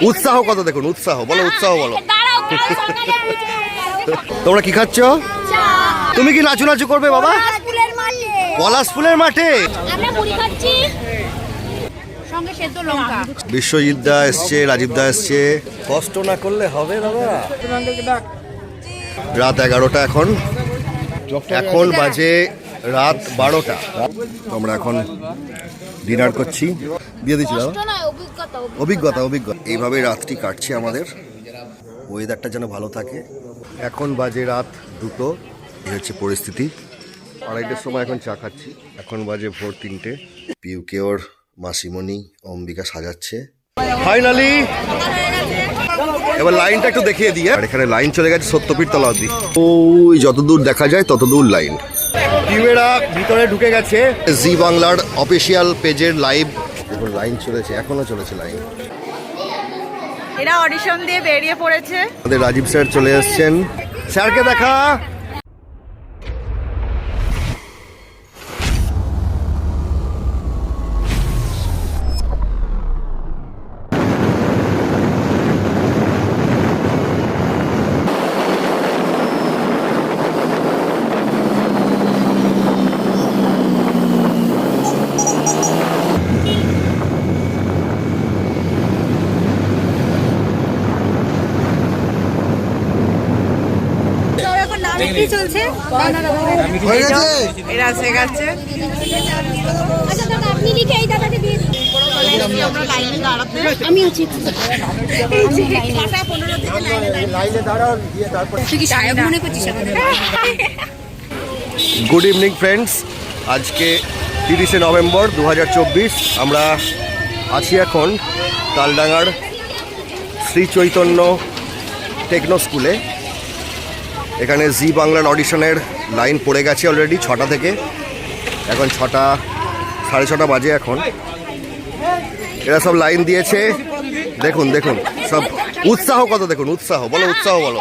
উৎসাহ কত দেখুন, উৎসাহ বলো, উৎসাহ বলো। তোমরা কি খাচ্ছ? তুমি কি নাচু নাচু করবে বাবা? পলাশ ফুলের মাঠে বিশ্বজিৎ দা এসছে, রাজীব দা এসছে। কষ্ট না করলে হবে দাদা। রাত 11টা এখন, এখন বাজে রাত 12টা। আমরা এখন ডিনার করছি। দিয়ে দিচ্ছি দাদা। অভিজ্ঞতা অভিজ্ঞতা এইভাবে রাতটি কাটছে আমাদের। ওয়েদারটা যেন ভালো থাকে। এখন বাজে রাত 2টো। এই হচ্ছে পরিস্থিতি। 2:30টার সময় এখন চা খাচ্ছি। এখন বাজে ভোর 3টে। পিউকে ওর মাসিমণি অম্বিকা সাজাচ্ছে ফাইনালি। এবার লাইনটা একটু দেখিয়ে দিই। আর এখানে লাইন চলে গেছে সত্যপীর তলা অবধি। ওই যতদূর দেখা যায় ততদূর লাইন। টিমেরা ভিতরে ঢুকে গেছে। জি বাংলার অফিসিয়াল পেজের লাইভ দেখুন, লাইন চলেছে, এখনো চলেছে লাইন। এরা অডিশন দিয়ে বেরিয়ে পড়েছে। আমাদের রাজীব স্যার চলে এসেছেন। স্যারকে দেখা। চলছে এরা শেখাচ্ছে। আপনি লিখে এই দাদাকে দিয়ে আমরা লাইনে দাঁড়াতে। আমি আছি লাইনে দাঁড়াও দিয়ে তারপর তুই কি সায়ক মনে করছিস আমাদের? Good evening friends. আজকে 30শে নভেম্বর 2024। আমরা আছি এখন তালডাঙ্গার শ্রী চৈতন্য টেকনো স্কুলে। এখানে জি বাংলার অডিশনের লাইন পড়ে গেছে অলরেডি 6টা থেকে। এখন 6টা, 6:30 বাজে এখন। এরা সব লাইন দিয়েছে। দেখুন দেখুন সব উৎসাহ কত দেখুন, উৎসাহ বলো, উৎসাহ বলো।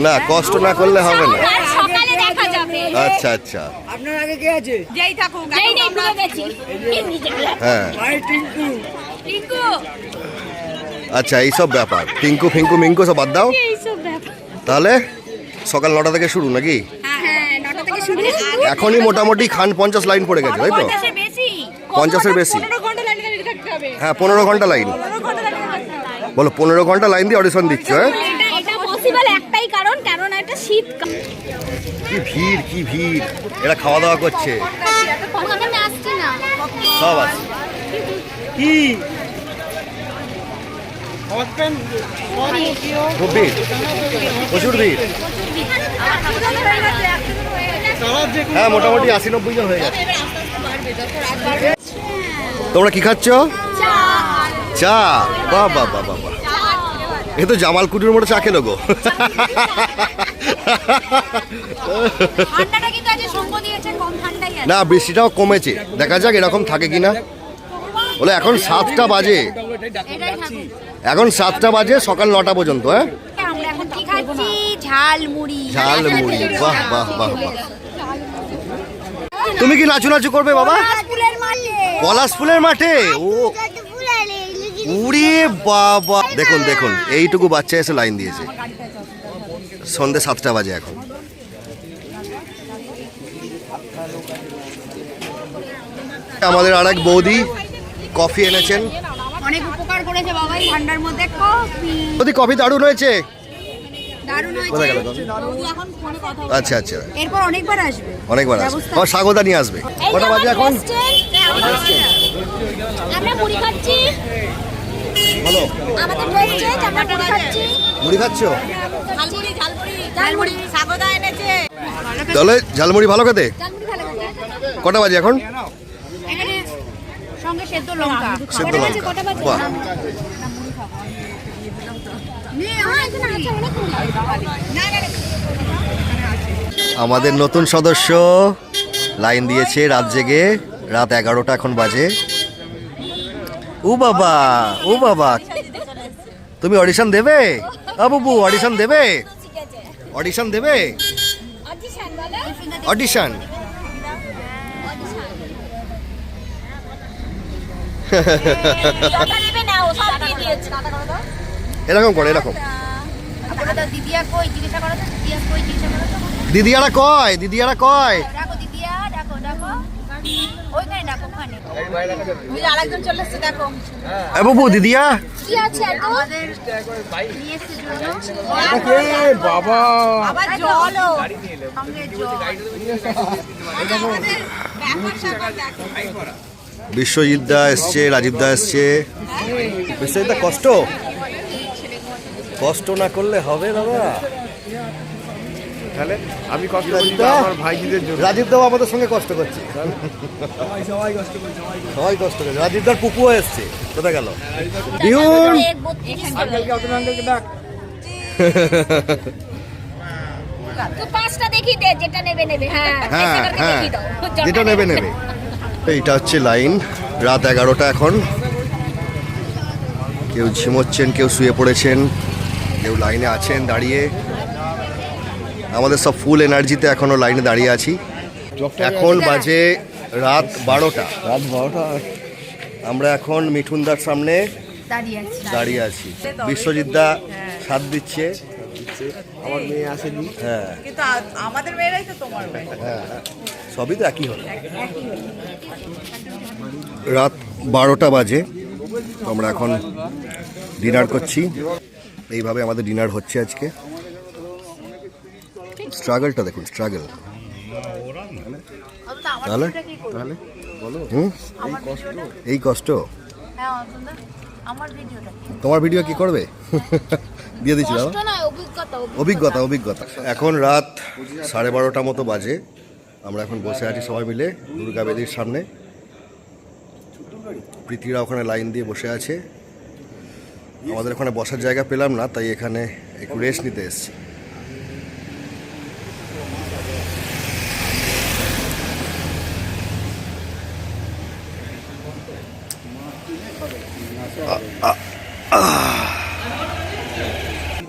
না, কষ্ট না করলে হবে না। আচ্ছা আচ্ছা, আপনার আগে কে আছে? যেই থাকুক, যেই নেই ভুলে গেছি। হ্যাঁ ভাই টিঙ্কু, টিঙ্কু। আচ্ছা, এইসব ব্যাপার। টিঙ্কু ফিঙ্কু মিঙ্কু সব বাদ দাও। তাহলে সকাল 9টা থেকে শুরু নাকি? এখনই মোটামুটি খান 50 লাইন পড়ে গেছে, তাই তো? 50-এর বেশি। হ্যাঁ, 15 ঘন্টা লাইন। বলো 15 ঘন্টা লাইন দিয়ে অডিশন দিচ্ছ? হ্যাঁ, একটাই কারণ, কারণ একটা শীতকাল। কি ভিড়, কি ভিড়। এরা খাওয়া দাওয়া করছে সব আছে। কি খুব ভিড়, প্রচুর ভিড়। হ্যাঁ, মোটামুটি 80-90 জন হয়ে গেছে। তোমরা কি খাচ্ছ? চা। বাহ বাহ বাহ বাহ বাহ। এ তো জামালকুটির মতো চা খেলো গো। না, বৃষ্টিটাও কমেছে। দেখা যাক এরকম থাকে কিনা। বলে এখন 7টা বাজে, এখন 7টা বাজে, সকাল 9টা পর্যন্ত। হ্যাঁ, ঝালমুড়ি। বাহ বাহ বাহ বাহ। তুমি কি নাচু নাচু করবে বাবা? পলাশ ফুলের মাঠে? ও উড়ে বাবা। দেখুন দেখুন, এইটুকু বাচ্চা এসে লাইন দিয়েছে। সন্ধ্যে 7টা বাজে এখন। আমাদের আর এক বৌদি কফি এনেছেন। অনেক উপকার করেছে বাবা এই ঠান্ডার মধ্যে। কফি, কফি দারুণ হয়েছে। দারুণ হয়েছে। এখন ফোনে কথা বলছি। আচ্ছা আচ্ছা, এরপর অনেকবার আসবে। অনেকবার আসবে। আর স্বাগতা নিয়ে আসবে। কটা বাজে এখন? আমরা মুড়ি খাচ্ছি। ভালো। আমাদের রেস্টুরেন্ট, আমরা মুড়ি খাচ্ছি। মুড়ি খাচ্ছ? ঝালমুড়ি, ঝালমুড়ি, ঝালমুড়ি স্বাগতা এনেছে। তাহলে ঝালমুড়ি ভালো খেতে? ঝালমুড়ি ভালো খেতে। কটা বাজে এখন? এখানে সঙ্গে সেদ্ধ লঙ্কা। সেদ্ধ লঙ্কা। কটা বাজে? বাহ। আমাদের নতুন সদস্য লাইন দিয়েছে রাত জেগে। রাত 11টা এখন বাজে। ও বাবা, ও বাবা, তুমি অডিশন দেবে? বাবু অডিশন দেবে? অডিশন দেবে? অডিশন। এরকম করে এরকম। দিদিয়া কই জিজ্ঞাসা করো তো, দিদিয়া কই জিজ্ঞাসা করো তো। দিদিয়ারা কয়, দিদিয়ারা কয়। ডাকো দিদিয়া, ডাকো ডাকো ওইখানে ডাকো, ওখানে ওই আরেকজন চলে এসেছে, দেখো এ বাবু দিদিয়া কি আছে আমাদের নিয়ে এসেছে জন্য। বাবা আবার জলও সঙ্গে জল। আমাদের ব্যাপার স্যাপার দেখো। বিশ্বজিৎ দা এসছে, রাজীব দা এসছে। বিশ্বজিৎ দা কষ্ট কষ্ট না করলে হবে দাদা। তাহলে আমি কষ্ট করছি তো আমার ভাইজিদের জন্য। রাজীব দাও আমাদের সঙ্গে কষ্ট করছে, সবাই কষ্ট করছে। রাজীব দার পুকুও এসছে, কোথায় গেল বিহুন? তো পাঁচটা দেখিয়ে দে, যেটা নেবে নেবে। হ্যাঁ হ্যাঁ সেটাকে হ্যাঁ, দেখিয়ে দাও, যেটা নেবে নেবে। এইটা হচ্ছে লাইন, রাত 11টা এখন। কেউ ঝিমোচ্ছেন, কেউ শুয়ে পড়েছেন, কেউ লাইনে আছেন দাঁড়িয়ে। আমাদের সব ফুল এনার্জিতে এখনো লাইনে দাঁড়িয়ে আছি। এখন বাজে রাত 12টা। রাত 12টা। আমরা এখন মিঠুনদার সামনে দাঁড়িয়ে আছি। দাঁড়িয়ে আছি। বিশ্বজিৎ দা সাথ দিচ্ছে। আমার মেয়ে আসেনি। হ্যাঁ কিন্তু আমাদের মেয়েরাই তো তোমার মেয়ে। হ্যাঁ, সবই তো একই হলো। রাত 12টা বাজে, আমরা এখন ডিনার করছি। এইভাবে আমাদের ডিনার হচ্ছে আজকে। স্ট্রাগলটা দেখুন, স্ট্রাগল। তাহলে তাহলে বলো এই কষ্ট। হ্যাঁ অন্তত আমার ভিডিওটা তোমার ভিডিও কি করবে? দিয়ে দিচ্ছি দাদা। কষ্ট নয়, অভিজ্ঞতা অভিজ্ঞতা অভিজ্ঞতা। এখন রাত 12:30 মতো বাজে। আমরা এখন বসে আছি সবাই মিলে দুর্গা বেদির সামনে। প্রীতিরা ওখানে লাইন দিয়ে বসে আছে। আমাদের ওখানে বসার জায়গা পেলাম না, তাই এখানে একটু রেস্ট নিতে এসেছি।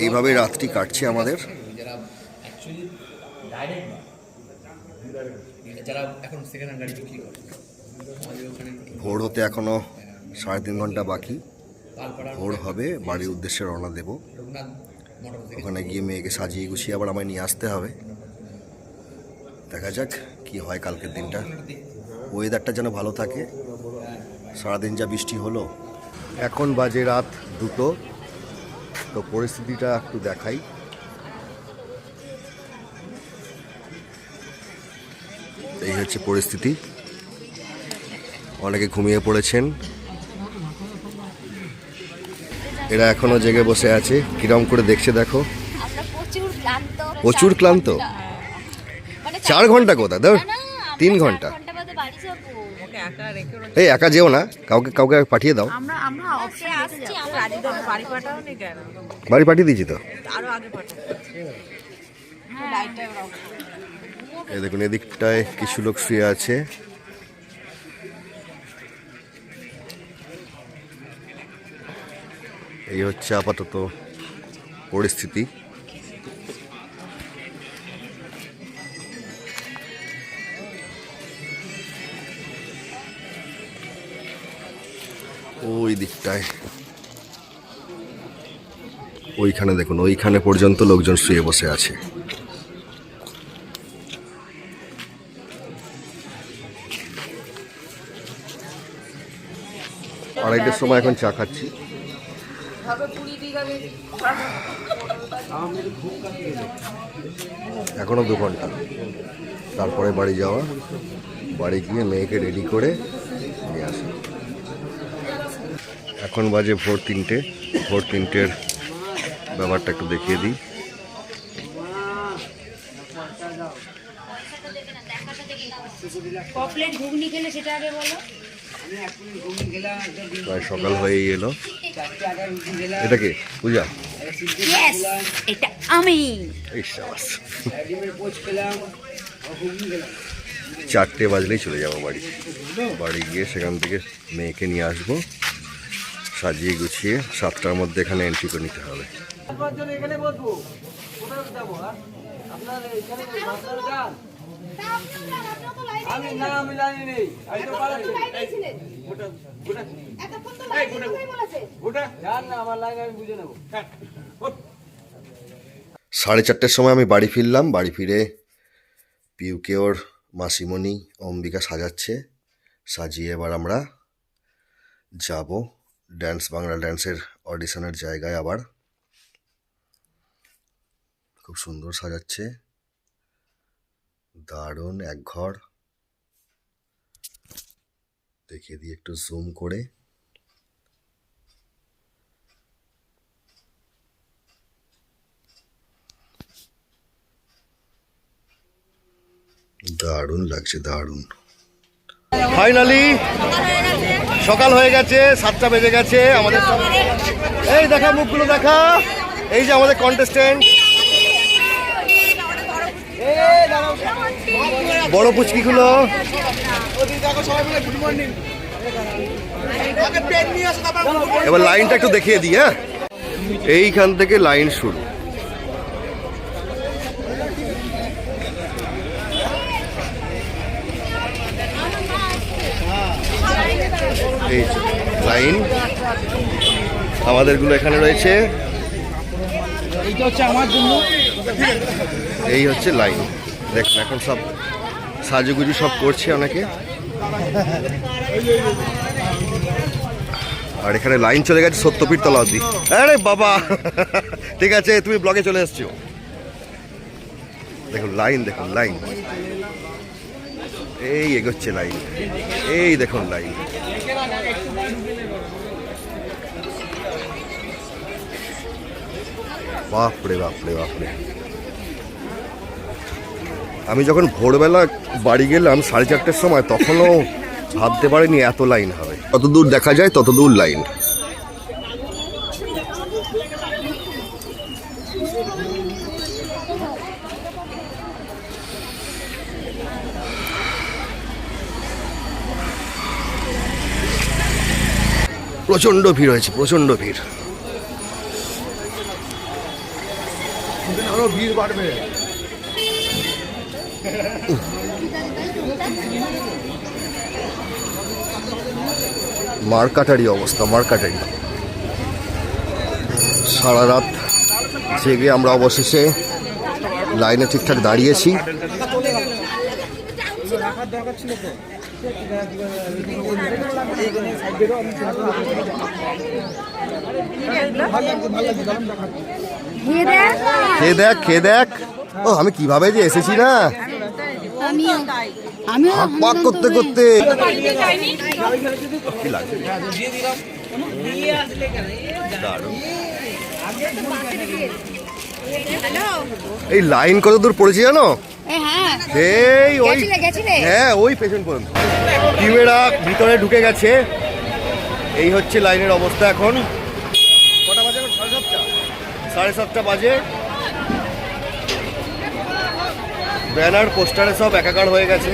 এইভাবে রাতটি কাটছে আমাদের। ভোর হতে এখনো 3.5 ঘন্টা বাকি। ভোর হবে, বাড়ির উদ্দেশ্যে রওনা দেব। ওখানে গিয়ে মেয়েকে সাজিয়ে গুছিয়ে আবার আমায় নিয়ে আসতে হবে। দেখা যাক কি হয় কালকের দিনটা। ওয়েদারটা যেন ভালো থাকে। সারাদিন যা বৃষ্টি হলো। এখন বাজে রাত 2টো। তো পরিস্থিতিটা একটু দেখাই। এই হচ্ছে পরিস্থিতি। অনেকে ঘুমিয়ে পড়েছেন, এরা এখনো জেগে বসে আছে। কিরম করে দেখছে দেখো। আমরা প্রচুর ক্লান্ত। প্রচুর ক্লান্ত। 4 ঘন্টা কোথায় ধর, 3 ঘন্টা। বাড়ি যাবো। এই একা যেও না, কাউকে কাউকে পাঠিয়ে দাও। আমরা আমরা অফিসে আসছি, আমরা রাজীবের বাড়ি পাঠাওনি কেন? বাড়ি পাঠিয়ে দিয়েছি তো। আরো আগে পাঠাও। হ্যাঁ লাইটটা রাখো। এই দেখুন, এদিকটায় কিছু লোক শুয়ে আছে। এই হচ্ছে আপাতত পরিস্থিতি। ওই দিকটায়, ওইখানে দেখুন, ওইখানে পর্যন্ত লোকজন শুয়ে বসে আছে। আড়াইটার সময় এখন চা খাচ্ছি। এখনো 2 ঘন্টা, তারপরে বাড়ি যাওয়া। বাড়ি গিয়ে মেয়েকে রেডি করে নিয়ে আসা। এখন বাজে ভোর 3টে। ভোর 3টের ব্যাপারটা একটু দেখিয়ে দিই। প্রায় সকাল হয়েই এলো। এটা কি পূজা? এটা আমি। এই সাবাস। 4টে বাজলেই চলে যাবো বাড়ি। বাড়ি গিয়ে সেখান থেকে মেয়েকে নিয়ে আসবো, সাজিয়ে গুছিয়ে 7টার মধ্যে এখানে এন্ট্রি করে নিতে হবে। আমি না আমি লাইনে নেই এই তো পালাচ্ছি গোটা জান না আমার লাইন আমি বুঝে নেব 4:30টার সময় আমি বাড়ি ফিরলাম। বাড়ি ফিরে পিউকে ওর মাসিমণি অম্বিকা সাজাচ্ছে। সাজিয়ে এবার আমরা যাব ড্যান্স বাংলা ড্যান্সের অডিশনের জায়গায়। আবার খুব সুন্দর সাজাচ্ছে, দারুণ এক ঘর। দেখিয়ে দিই একটু জুম করে। দারুণ লাগছে, দারুণ। ফাইনালি সকাল হয়ে গেছে, 7টা বেজে গেছে। আমাদের এই দেখা, মুখগুলো দেখা। এই যে আমাদের কন্টেস্টেন্ট বড় পুচকিগুলো। এবার লাইনটা একটু দেখিয়ে দিই। হ্যাঁ, এইখান থেকে লাইন শুরু। এই লাইন আমাদেরগুলো এখানে রয়েছে। এই হচ্ছে লাইন। দেখুন এখন সব সাজুগুজু সব করছে অনেকে। আর এখানে লাইন চলে গেছে সত্যপীঠ তলা অব্দি। আরে বাবা, ঠিক আছে, তুমি ব্লগে চলে এসছো। দেখুন লাইন, দেখুন লাইন, এই এগোচ্ছে লাইন। এই দেখুন লাইন। বাপরে বাপরে বাপরে। আমি যখন ভোরবেলা বাড়ি গেলাম 4:30টার সময়, তখনও ভাবতে পারিনি এত লাইন হবে। যত দূর দেখা যায় তত দূর লাইন। প্রচন্ড ভিড় হয়েছে, প্রচন্ড ভিড়। আরো ভিড় বাড়বে। মারকাটারি অবস্থা, মারকাটারি। সারা রাত জেগে আমরা অবশেষে লাইনে ঠিকঠাক দাঁড়িয়েছি। খেয়ে দেখ, খেয়ে দেখ। ও আমি কিভাবে যে এসেছি না, হাঁক পাক করতে করতে। কি লাগছে? দারুণ। এই লাইন কত দূর পড়েছি জানো? এই ওই, হ্যাঁ ওই পেছন পর্যন্ত। টিমেরা ভিতরে ঢুকে গেছে। এই হচ্ছে লাইনের অবস্থা এখন। কটা বাজে? 7:30। 7:30 বাজে। ব্যানার পোস্টারে সব একাকার হয়ে গেছে,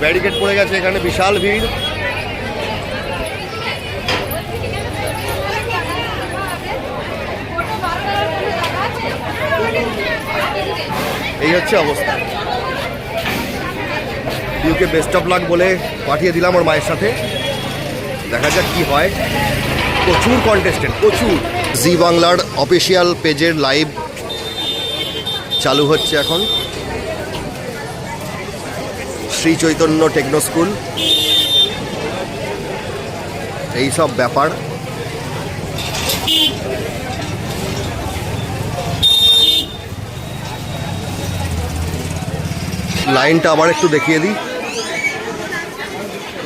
ব্যারিকেড পড়ে গেছে, এখানে বিশাল ভিড়। এই হচ্ছে অবস্থা। ইউকে বেস্ট অফ লাক বলে পাঠিয়ে দিলাম ওর মায়ের সাথে। দেখা যাক কি হয়। প্রচুর কন্টেস্টেন্ট, প্রচুর। জি বাংলার অফিসিয়াল পেজের লাইভ চালু হচ্ছে এখন। শ্রী চৈতন্য টেকনো স্কুল, এই সব ব্যাপার। লাইনটা আবার একটু দেখিয়ে দিই।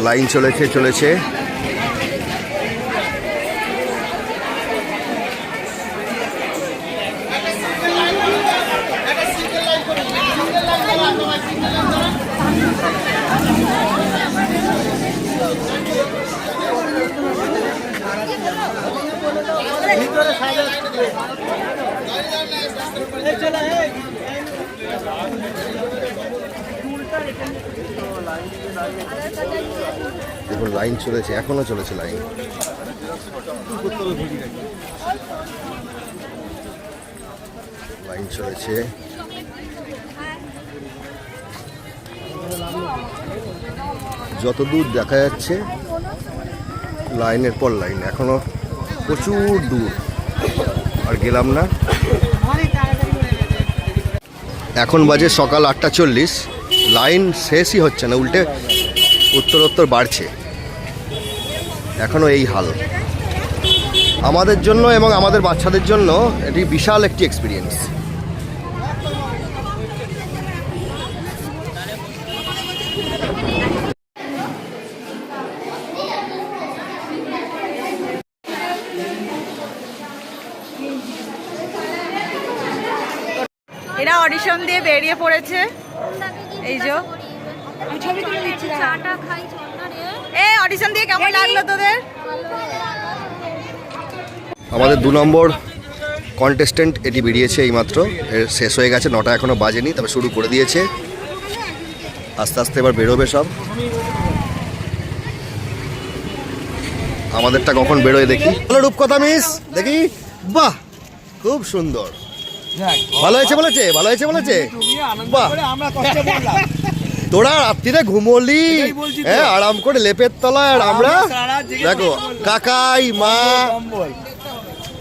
লাইন চলেছে চলেছে। দেখুন লাইন চলেছে, এখনো চলেছে লাইন। লাইন চলেছে। যতদূর দেখা যাচ্ছে লাইনের পর লাইন, এখনো প্রচুর দূর, আর গেলাম না। এখন বাজে সকাল 8:40, লাইন শেষই হচ্ছে না, উল্টে উত্তরোত্তর বাড়ছে। এখনো এই হাল। আমাদের জন্য এবং আমাদের বাচ্চাদের জন্য এটি বিশাল একটি এক্সপিরিয়েন্স। এরা অডিশন দিয়ে বেরিয়ে পড়েছে। এই যে ছবি তুলে দিচ্ছি। চাটা খাই চন্না রে। এই অডিশন দিয়ে কেমন লাগলো তোদের? আমাদের 2 নম্বর কন্টেস্টেন্ট এটি বেরিয়েছে এইমাত্র, এর শেষ হয়ে গেছে, 9টা এখনো বাজেনি, তবে শুরু করে দিয়েছে। আস্তে আস্তে এবার বেরোবে সব। আমাদেরটা কখন বেরোয় দেখি। হ্যালো রূপকথা মিস, দেখি। বাহ, খুব সুন্দর, ভালো হয়েছে বলেছে, ভালো হয়েছে বলেছে। বাহ, তোরা রাত্রিরে ঘুমোলি, হ্যাঁ, আরাম করে লেপের তলায়, আর আমরা দেখো কাকাই মা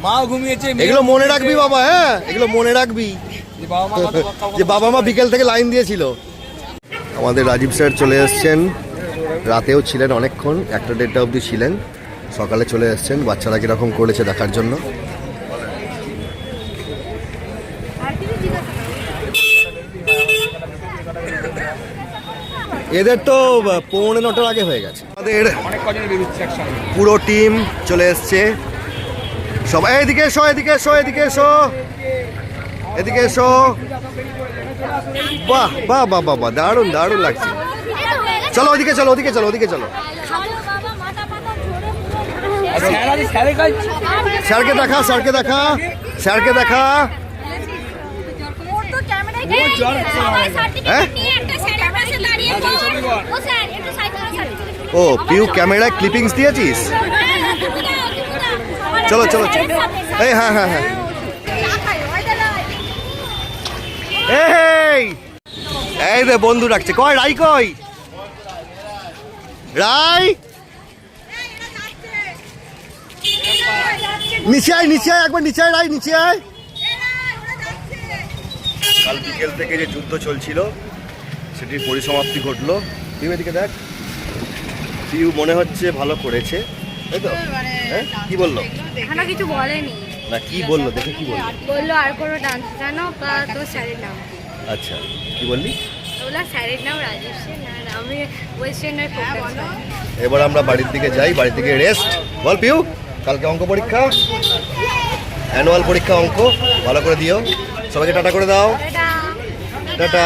মাও ঘুমিয়েছে। এগুলো মনে রাখবি বাবা, হ্যাঁ, এগুলো মনে রাখবি যে বাবা মা বিকেল থেকে লাইন দিয়েছিল। আমাদের রাজীব স্যার চলে এসছেন, রাতেও ছিলেন অনেকক্ষণ, 1টা-1:30 অবধি ছিলেন, সকালে চলে এসছেন বাচ্চারা কীরকম করেছে দেখার জন্য। এদের তো 9:15 আগে হয়ে গেছে। আমাদের পুরো টিম চলে এসছে সবাই। এদিকে এসো, এদিকে এসো, এদিকে এসো, এদিকে এসো। বাহ বাহ বাহ বাহ বাহ, দারুণ দারুণ লাগছে। চলো ওদিকে চলো, ওদিকে চলো, ওদিকে চলো। স্যারকে দেখা, স্যারকে দেখা, স্যারকে দেখা। হ্যাঁ, ও পিউ ক্যামেরায় ক্লিপিংস দিয়েছিস? চলো চলো চলো। এই হ্যাঁ হ্যাঁ হ্যাঁ, এই এই রে বন্ধু ডাকছে। কই রাই, কই রাই? নিচে আয়, নিচে আয়, একবার নিচে আয় রাই, নিচে আয়। কাল বিকেল থেকে যে যুদ্ধ চলছিল সেটির পরিসমাপ্তি ঘটলো। তুই এদিকে দেখ, পিউ মনে হচ্ছে ভালো করেছে, তাই তো? হ্যাঁ, কি বললো? এখনো কিছু বলেনি। না, কি বললো দেখে, কি বললো? বললো আর কোনো ডান্স জানো বা তোর স্যারের নাম। আচ্ছা, কি বললি? ওলা স্যারের নাম রাজীব সেন, আর আমি ওয়েস্টার্নের ফোকাস। এবার আমরা বাড়ির দিকে যাই, বাড়ি থেকে রেস্ট। বল পিউ, কালকে অঙ্ক পরীক্ষা, অ্যানুয়াল পরীক্ষা, অঙ্ক ভালো করে দিও। সবাইকে টাটা করে দাও, টাটা।